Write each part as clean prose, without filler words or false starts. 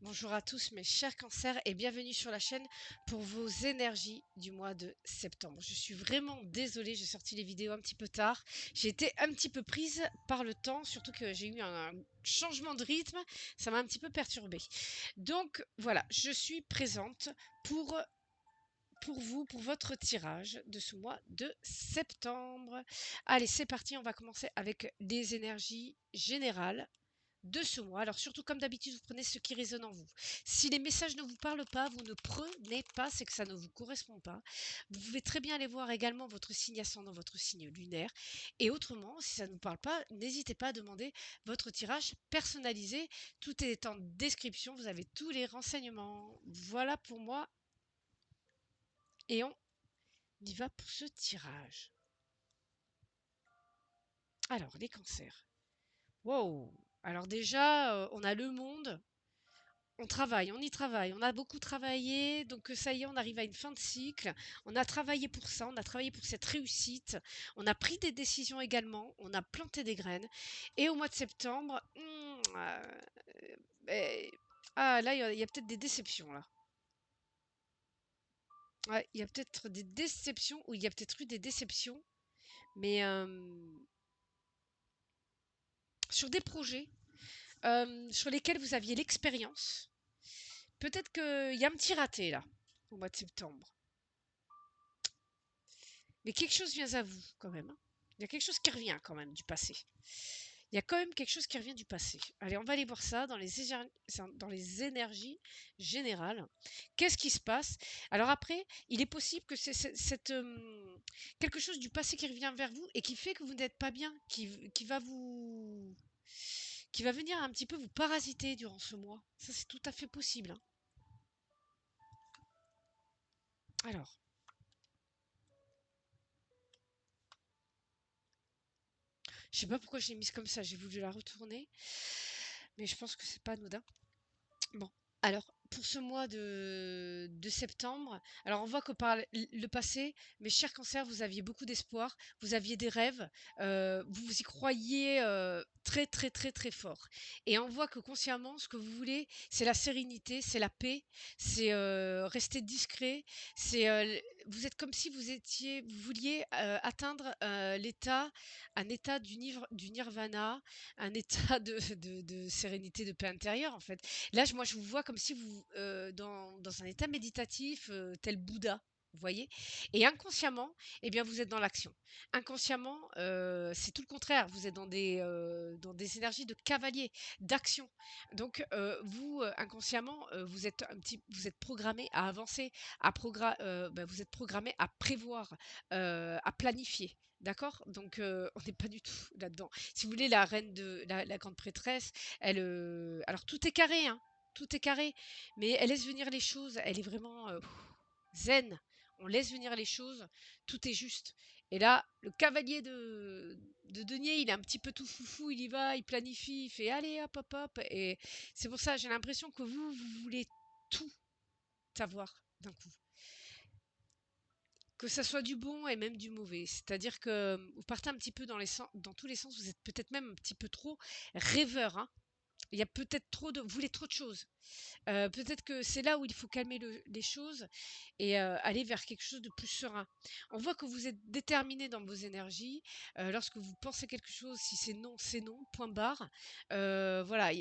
Bonjour à tous mes chers cancers et bienvenue sur la chaîne pour vos énergies du mois de septembre. Je suis vraiment désolée, j'ai sorti les vidéos un petit peu tard. J'ai été un petit peu prise par le temps, surtout que j'ai eu un changement de rythme, ça m'a un petit peu perturbée. Donc voilà, je suis présente pour vous, pour votre tirage de ce mois de septembre. Allez, c'est parti, on va commencer avec les énergies générales de ce mois. Alors surtout comme d'habitude, vous prenez ce qui résonne en vous. Si les messages ne vous parlent pas, vous ne prenez pas, c'est que ça ne vous correspond pas. Vous pouvez très bien aller voir également votre signe ascendant, votre signe lunaire. Et autrement, si ça ne vous parle pas, n'hésitez pas à demander votre tirage personnalisé. Tout est en description, vous avez tous les renseignements. Voilà pour moi. Et on y va pour ce tirage. Alors, les cancers. Wow! Alors déjà, on a le monde. On travaille, on y travaille, on a beaucoup travaillé, donc ça y est, on arrive à une fin de cycle. On a travaillé pour ça, on a travaillé pour cette réussite. On a pris des décisions également, on a planté des graines. Et au mois de septembre, eh, ah là, il y a peut-être des déceptions là. Ouais, il y a peut-être des déceptions ou il y a peut-être eu des déceptions, mais sur des projets sur lesquels vous aviez l'expérience. Peut-être qu'il y a un petit raté là au mois de septembre. Mais quelque chose vient à vous quand même, hein. Il y a quelque chose qui revient quand même du passé. Il y a quand même quelque chose qui revient du passé. Allez, on va aller voir ça dans les énergies générales. Qu'est-ce qui se passe? Alors après, il est possible que quelque chose du passé qui revient vers vous et qui fait que vous n'êtes pas bien, qui va venir un petit peu vous parasiter durant ce mois. Ça, c'est tout à fait possible, hein. Alors, je sais pas pourquoi je l'ai mise comme ça. J'ai voulu la retourner, mais je pense que c'est pas anodin. Bon, alors pour ce mois de septembre, alors on voit que par le passé, mes chers cancers, vous aviez beaucoup d'espoir, vous aviez des rêves, vous y croyiez très très très très fort. Et on voit que consciemment, ce que vous voulez, c'est la sérénité, c'est la paix, c'est rester discret, vous êtes comme si vous vouliez atteindre un état du nirvana, un état de sérénité, de paix intérieure en fait. Là, moi, je vous vois comme si vous, dans un état méditatif, tel Bouddha, vous voyez? Et inconsciemment, eh bien, vous êtes dans l'action. Inconsciemment, c'est tout le contraire. Vous êtes dans des énergies de cavalier, d'action. Donc, vous, inconsciemment, vous êtes programmé à avancer, vous êtes programmé à prévoir, à planifier. D'accord? Donc, on n'est pas du tout là-dedans. Si vous voulez, la grande prêtresse, alors tout est carré, hein, tout est carré, mais elle laisse venir les choses, elle est vraiment, zen. On laisse venir les choses, tout est juste. Et là, le cavalier de denier, il est un petit peu tout foufou, il y va, il planifie, il fait allez hop hop hop et c'est pour ça, j'ai l'impression que vous voulez tout avoir d'un coup. Que ça soit du bon et même du mauvais. C'est-à-dire que, vous partez un petit peu dans tous les sens, vous êtes peut-être même un petit peu trop rêveur, hein. Il y a peut-être vous voulez trop de choses. Peut-être que c'est là où il faut calmer les choses et aller vers quelque chose de plus serein. On voit que vous êtes déterminé dans vos énergies. Lorsque vous pensez quelque chose, si c'est non, point barre. Voilà,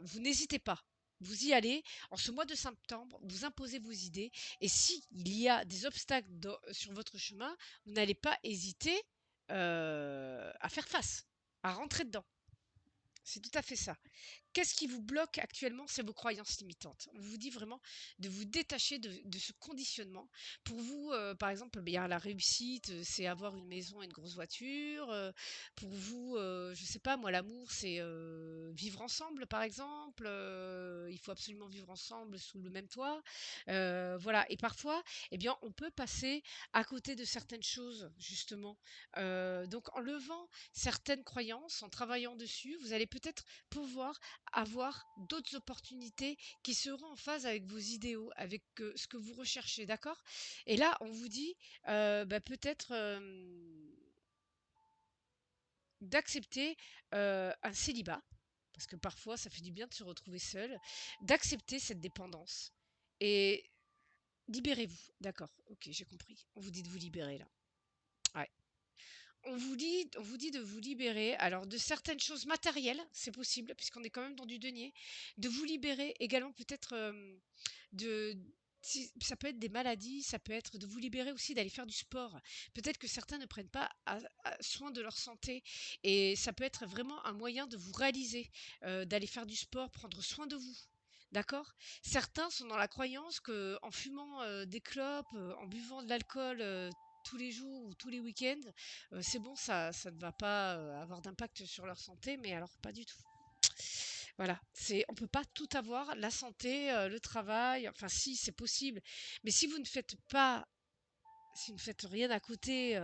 vous n'hésitez pas. Vous y allez. En ce mois de septembre, vous imposez vos idées. Et si il y a des obstacles sur votre chemin, vous n'allez pas hésiter à faire face, à rentrer dedans. C'est tout à fait ça. Qu'est-ce qui vous bloque actuellement? C'est vos croyances limitantes. On vous dit vraiment de vous détacher de ce conditionnement. Pour vous, par exemple, bien la réussite, c'est avoir une maison et une grosse voiture. Pour vous, je sais pas moi, l'amour, c'est vivre ensemble, par exemple. Il faut absolument vivre ensemble sous le même toit. Voilà. Et parfois, eh bien, on peut passer à côté de certaines choses, justement. Donc, en levant certaines croyances, en travaillant dessus, vous allez peut-être pouvoir avoir d'autres opportunités qui seront en phase avec vos idéaux, avec ce que vous recherchez, d'accord? Et là, on vous dit peut-être d'accepter un célibat parce que parfois ça fait du bien de se retrouver seul, d'accepter cette dépendance et libérez-vous. D'accord, ok, j'ai compris. On vous dit de vous libérer là. Ouais. On vous dit de vous libérer, alors de certaines choses matérielles, c'est possible, puisqu'on est quand même dans du denier, de vous libérer également peut-être de... ça peut être des maladies, ça peut être de vous libérer aussi d'aller faire du sport. Peut-être que certains ne prennent pas soin de leur santé et ça peut être vraiment un moyen de vous réaliser, d'aller faire du sport, prendre soin de vous. D'accord. Certains sont dans la croyance que en fumant des clopes, en buvant de l'alcool tous les jours ou tous les week-ends, c'est bon, ça ne va pas avoir d'impact sur leur santé, mais alors pas du tout. Voilà, on peut pas tout avoir, la santé, le travail, enfin si, c'est possible. Mais si vous ne faites pas, si vous ne faites rien à côté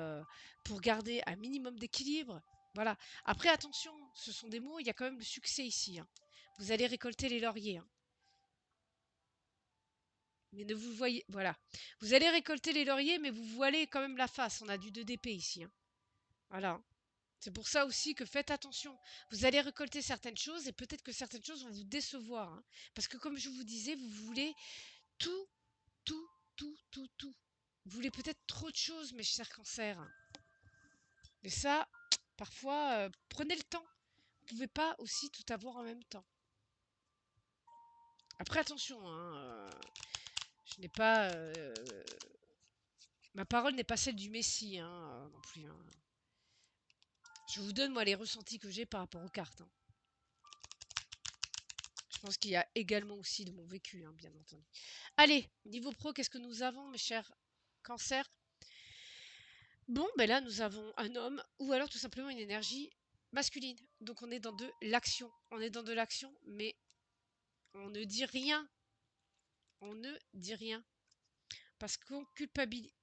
pour garder un minimum d'équilibre, voilà. Après, attention, ce sont des mots, il y a quand même le succès ici, hein. Vous allez récolter les lauriers, hein. Mais ne vous voyez, voilà. Vous allez récolter les lauriers, mais vous voilez quand même la face. On a du 2 d'épée ici, hein. Voilà. C'est pour ça aussi que faites attention. Vous allez récolter certaines choses et peut-être que certaines choses vont vous décevoir, hein. Parce que comme je vous disais, vous voulez tout, tout, tout, tout, tout. Vous voulez peut-être trop de choses, mes chers cancers. Mais ça, parfois, prenez le temps. Vous pouvez pas aussi tout avoir en même temps. Après, attention, hein, je n'ai pas... ma parole n'est pas celle du Messie, hein, non plus, hein. Je vous donne, moi, les ressentis que j'ai par rapport aux cartes, hein. Je pense qu'il y a également aussi de mon vécu, hein, bien entendu. Allez, niveau pro, qu'est-ce que nous avons, mes chers cancers? Bon, ben là, nous avons un homme ou alors tout simplement une énergie masculine. Donc on est dans de l'action. On est dans de l'action, mais on ne dit rien. On ne dit rien. Parce qu'on culpabilise.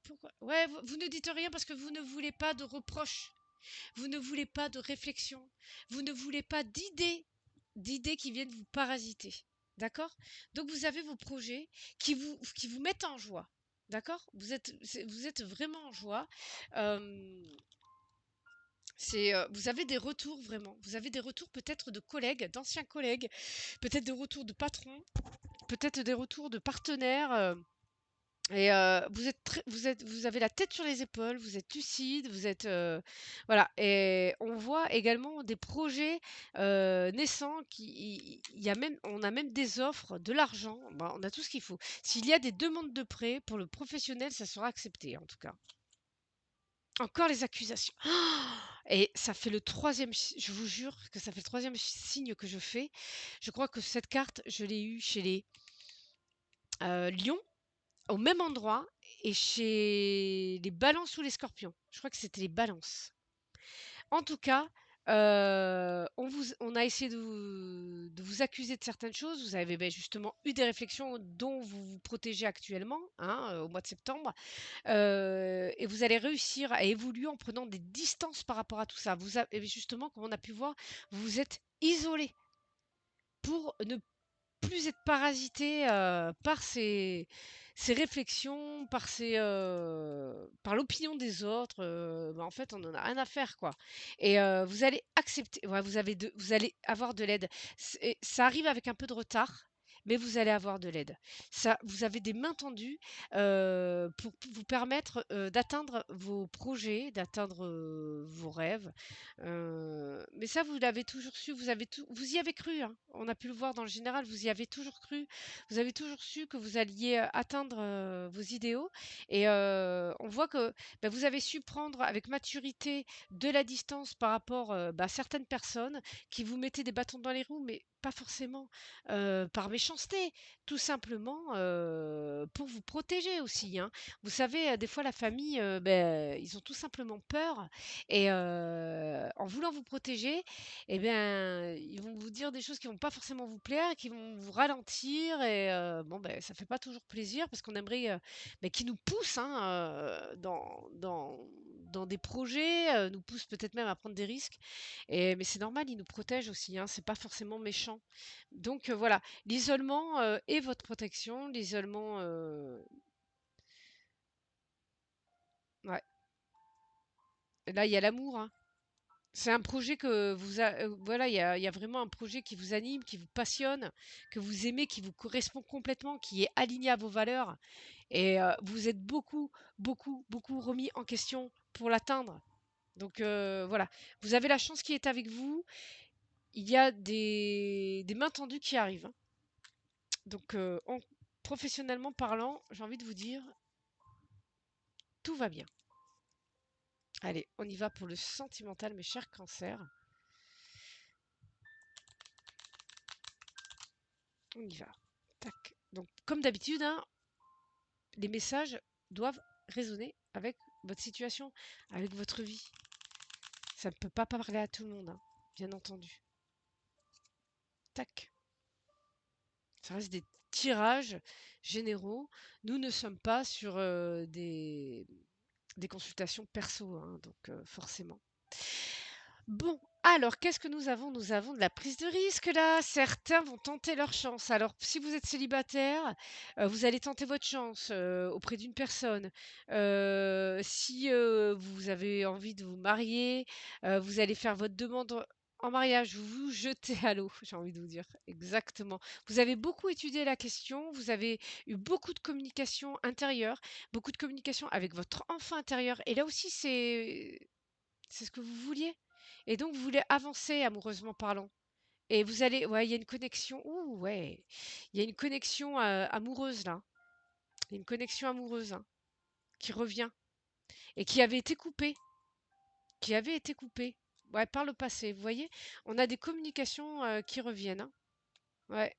Pourquoi? Ouais, vous ne dites rien parce que vous ne voulez pas de reproches. Vous ne voulez pas de réflexion. Vous ne voulez pas d'idées qui viennent vous parasiter. D'accord? Donc vous avez vos projets qui vous mettent en joie. D'accord? Vous êtes vraiment en joie. Euh, vous avez des retours vraiment. Vous avez des retours peut-être de collègues, d'anciens collègues, peut-être des retours de patrons, peut-être des retours de partenaires. Et vous avez la tête sur les épaules, vous êtes lucide, vous êtes voilà. Et on voit également des projets naissants on a même des offres, de l'argent, bah, on a tout ce qu'il faut. S'il y a des demandes de prêt pour le professionnel, ça sera accepté en tout cas. Encore les accusations. Et ça fait le troisième, je vous jure que ça fait le troisième signe que je fais. Je crois que cette carte, je l'ai eue chez les lions au même endroit et chez les balances ou les scorpions. Je crois que c'était les balances. En tout cas, on a essayé de vous accuser de certaines choses. Vous avez justement eu des réflexions dont vous vous protégez actuellement, hein, au mois de septembre. Et vous allez réussir à évoluer en prenant des distances par rapport à tout ça. Et justement, comme on a pu voir, vous vous êtes isolé pour ne plus être parasité par ces réflexions, par l'opinion des autres. Bah, en fait, on en a rien à faire, quoi. Et vous allez accepter, ouais, vous allez avoir de l'aide. Ça arrive avec un peu de retard. Mais vous allez avoir de l'aide. Ça, vous avez des mains tendues pour vous permettre d'atteindre vos projets, d'atteindre vos rêves. Mais ça, vous l'avez toujours su, vous y avez cru, hein. On a pu le voir dans le général, vous y avez toujours cru. Vous avez toujours su que vous alliez atteindre vos idéaux. Et on voit que bah, vous avez su prendre avec maturité de la distance par rapport à certaines personnes qui vous mettaient des bâtons dans les roues, mais pas forcément par méchanceté, tout simplement pour vous protéger aussi, hein. Vous savez, des fois, la famille, ils ont tout simplement peur et en voulant vous protéger, eh bien, ils vont vous dire des choses qui vont pas forcément vous plaire, qui vont vous ralentir et bon, ben, ça fait pas toujours plaisir parce qu'on aimerait, qu'ils nous poussent, hein, dans des projets, nous poussent peut-être même à prendre des risques mais c'est normal, ils nous protègent aussi, hein, c'est pas forcément méchant. Donc voilà, l'isolement, est votre protection, l'isolement, ouais. Là, il y a l'amour, hein. C'est un projet que voilà, il y a vraiment un projet qui vous anime, qui vous passionne, que vous aimez, qui vous correspond complètement, qui est aligné à vos valeurs et vous êtes beaucoup, beaucoup, beaucoup remis en question pour l'atteindre. Donc voilà, vous avez la chance qui est avec vous. Il y a des mains tendues qui arrivent, hein. Donc professionnellement parlant, j'ai envie de vous dire, tout va bien. Allez, on y va pour le sentimental, mes chers cancers. On y va. Tac. Donc, comme d'habitude, hein, les messages doivent résonner avec votre situation, avec votre vie. Ça ne peut pas parler à tout le monde, hein, bien entendu. Tac. Ça reste des tirages généraux. Nous ne sommes pas sur des consultations perso, hein, donc forcément. Bon, alors qu'est-ce que nous avons? Nous avons de la prise de risque là. Certains vont tenter leur chance. Alors, si vous êtes célibataire, vous allez tenter votre chance auprès d'une personne. Si vous avez envie de vous marier, vous allez faire votre demande en mariage, vous vous jetez à l'eau, j'ai envie de vous dire. Exactement. Vous avez beaucoup étudié la question, vous avez eu beaucoup de communication intérieure, beaucoup de communication avec votre enfant intérieur. Et là aussi, c'est ce que vous vouliez. Et donc, vous voulez avancer amoureusement parlant. Et vous allez, ouais, il y a une connexion. Ouh, ouais, il y a une connexion amoureuse là. Il y a une connexion amoureuse hein, qui revient et qui avait été coupée, qui avait été coupée. Ouais, par le passé. Vous voyez, on a des communications qui reviennent, hein. Ouais.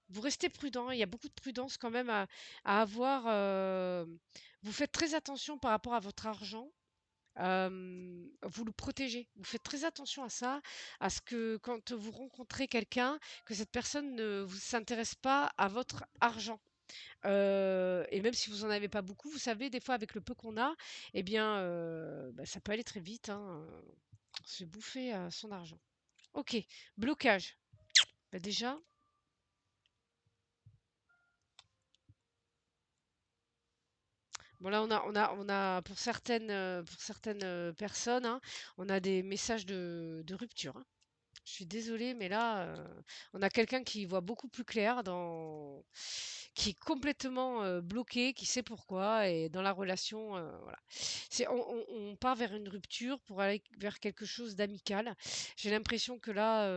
Vous restez prudent. Il y a beaucoup de prudence quand même à avoir. Vous faites très attention par rapport à votre argent. Vous le protégez. Vous faites très attention à ça, à ce que quand vous rencontrez quelqu'un, que cette personne ne vous s'intéresse pas à votre argent. Et même si vous en avez pas beaucoup, vous savez, des fois avec le peu qu'on a, eh bien, bah, ça peut aller très vite, hein, se bouffer son argent. Ok, blocage. Bah, déjà, bon là on a pour certaines personnes, hein, on a des messages de rupture, hein. Je suis désolée, mais là, on a quelqu'un qui voit beaucoup plus clair qui est complètement, bloqué, qui sait pourquoi et dans la relation, voilà. On part vers une rupture pour aller vers quelque chose d'amical. J'ai l'impression que là,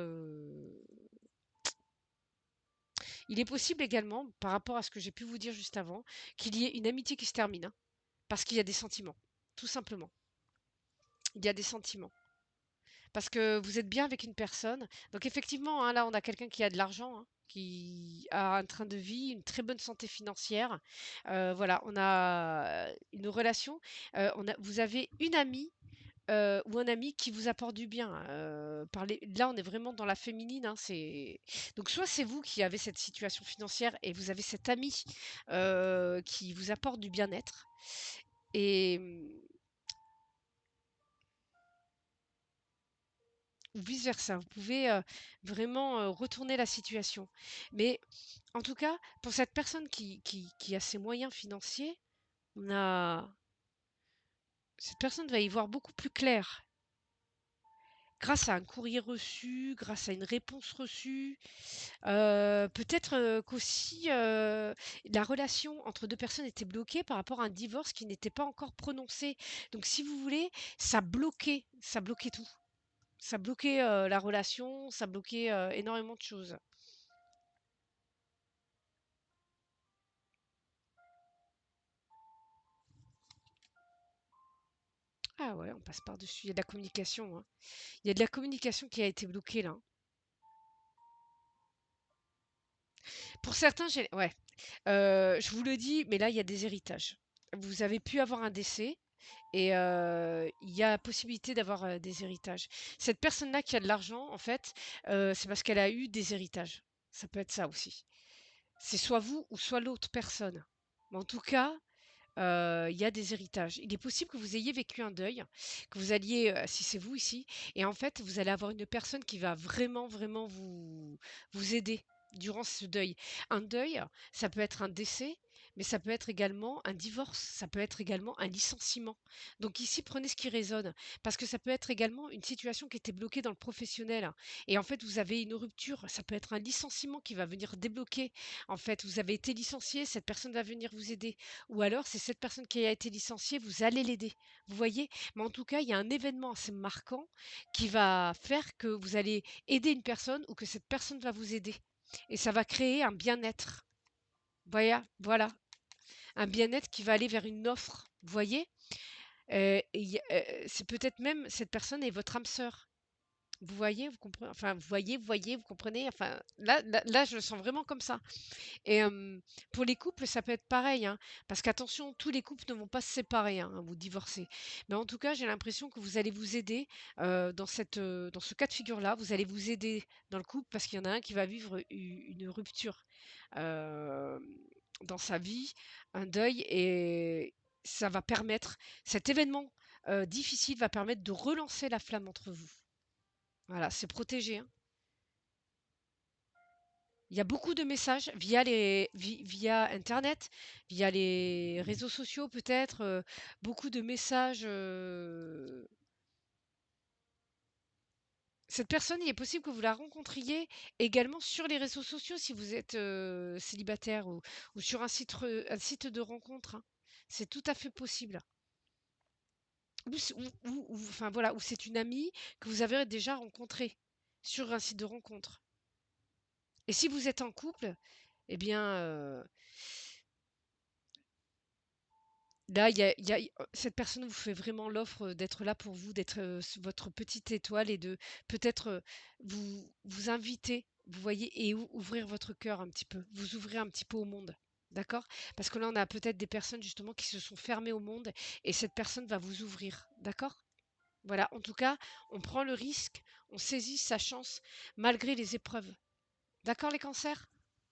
il est possible également, par rapport à ce que j'ai pu vous dire juste avant, qu'il y ait une amitié qui se termine, hein, parce qu'il y a des sentiments, tout simplement. Il y a des sentiments. Parce que vous êtes bien avec une personne. Donc effectivement, hein, là, on a quelqu'un qui a de l'argent, hein, qui a un train de vie, une très bonne santé financière. Voilà, on a une relation. Vous avez une amie ou un ami qui vous apporte du bien. Là, on est vraiment dans la féminine, hein, donc soit c'est vous qui avez cette situation financière et vous avez cet ami qui vous apporte du bien-être. Et ou vice versa. Vous pouvez vraiment retourner la situation. Mais en tout cas, pour cette personne qui a ses moyens financiers, on a... cette personne va y voir beaucoup plus clair. Grâce à un courrier reçu, grâce à une réponse reçue, peut-être qu'aussi la relation entre deux personnes était bloquée par rapport à un divorce qui n'était pas encore prononcé. Donc, si vous voulez, ça bloquait tout. Ça bloquait la relation, ça bloquait énormément de choses. Ah ouais, on passe par-dessus. Il y a de la communication, hein. Il y a de la communication qui a été bloquée là, hein. Pour certains, ouais, je vous le dis, mais là, il y a des héritages. Vous avez pu avoir un décès et il y a possibilité d'avoir des héritages. Cette personne-là qui a de l'argent, en fait, c'est parce qu'elle a eu des héritages. Ça peut être ça aussi. C'est soit vous ou soit l'autre personne. Mais en tout cas, il y a des héritages. Il est possible que vous ayez vécu un deuil, que vous alliez, si c'est vous ici, et en fait, vous allez avoir une personne qui va vraiment, vraiment vous aider durant ce deuil. Un deuil, ça peut être un décès, mais ça peut être également un divorce, ça peut être également un licenciement. Donc ici, prenez ce qui résonne, parce que ça peut être également une situation qui était bloquée dans le professionnel, hein, et en fait, vous avez une rupture, ça peut être un licenciement qui va venir débloquer. En fait, vous avez été licencié, cette personne va venir vous aider. Ou alors, c'est cette personne qui a été licenciée, vous allez l'aider. Vous voyez? Mais en tout cas, il y a un événement assez marquant qui va faire que vous allez aider une personne ou que cette personne va vous aider. Et ça va créer un bien-être. Voilà, un bien-être qui va aller vers une offre. Vous voyez? C'est peut-être même cette personne est votre âme sœur. Vous voyez? Vous comprenez? Enfin, vous voyez, vous comprenez? Enfin, là, je le sens vraiment comme ça. Et pour les couples, ça peut être pareil, hein, parce qu'attention, tous les couples ne vont pas se séparer, hein, vous divorcer. Mais en tout cas, j'ai l'impression que vous allez vous aider dans ce cas de figure-là. Vous allez vous aider dans le couple parce qu'il y en a un qui va vivre une rupture euh, dans sa vie, un deuil, et ça va permettre, cet événement difficile va permettre de relancer la flamme entre vous. Voilà, c'est protégé, hein. Il y a beaucoup de messages via internet, via les réseaux sociaux peut-être, beaucoup de messages, cette personne, il est possible que vous la rencontriez également sur les réseaux sociaux si vous êtes, célibataire ou sur un site de rencontre, hein. C'est tout à fait possible. Enfin voilà, ou c'est une amie que vous avez déjà rencontrée sur un site de rencontre. Et si vous êtes en couple, eh bien, là, cette personne vous fait vraiment l'offre d'être là pour vous, d'être votre petite étoile et de peut-être vous inviter, vous voyez, et ouvrir votre cœur un petit peu, vous ouvrir un petit peu au monde. D'accord? Parce que là, on a peut-être des personnes justement qui se sont fermées au monde et cette personne va vous ouvrir. D'accord? Voilà. En tout cas, on prend le risque, on saisit sa chance malgré les épreuves. D'accord les cancers?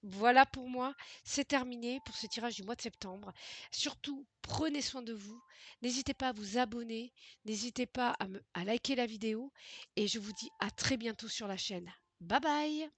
Voilà pour moi, c'est terminé pour ce tirage du mois de septembre. Surtout, prenez soin de vous. N'hésitez pas à vous abonner, n'hésitez pas à liker la vidéo et je vous dis à très bientôt sur la chaîne. Bye bye!